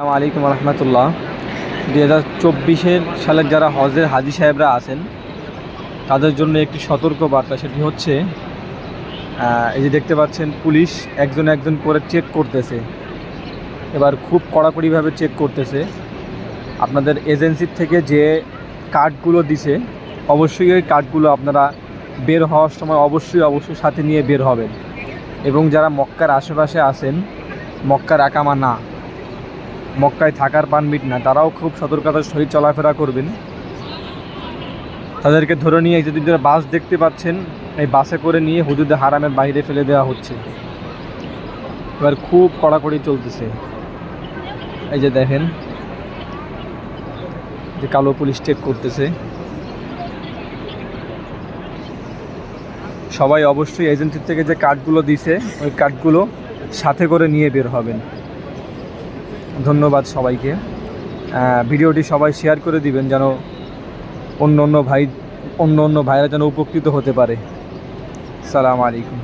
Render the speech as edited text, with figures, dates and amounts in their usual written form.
আসসালামু আলাইকুম রহমতুল্লাহ। 2024 সালের যারা হজের হাজি সাহেবরা আছেন তাদের জন্য একটি সতর্ক বার্তা, সেটি হচ্ছে এই যে দেখতে পাচ্ছেন পুলিশ একজন একজন করে চেক করতেছে। এবার খুব কড়াকড়িভাবে চেক করতেছে। আপনাদের এজেন্সির থেকে যে কার্ডগুলো দিছে অবশ্যই ওই কার্ডগুলো আপনারা বের হওয়ার সময় অবশ্যই সাথে নিয়ে বের হবেন। এবং যারা মক্কার আশেপাশে আছেন, মক্কার আকামা না, মক্কায় থাকার পারমিট না, তারাও খুব সতর্কতার সহিত চলাফেরা করবেন। তাদেরকে ধরে নিয়ে এই যদি যারা বাস দেখতে পাচ্ছেন, এই বাসে করে নিয়ে হুদুদে হারামের বাইরে ফেলে দেওয়া হচ্ছে। এবার খুব কড়াকড়ি চলতেছে। এই যে দেখেন যে কালো পুলিশ চেক করতেছে। সবাই অবশ্যই এজেন্সির থেকে যে কার্ডগুলো দিছে ওই কার্ডগুলো সাথে করে নিয়ে বের হবেন। ধন্যবাদ সবাইকে। ভিডিওটি সবাই শেয়ার করে দিবেন যেন অন্য অন্য ভাইরা যেন উপকৃত হতে পারে। আসসালামু আলাইকুম।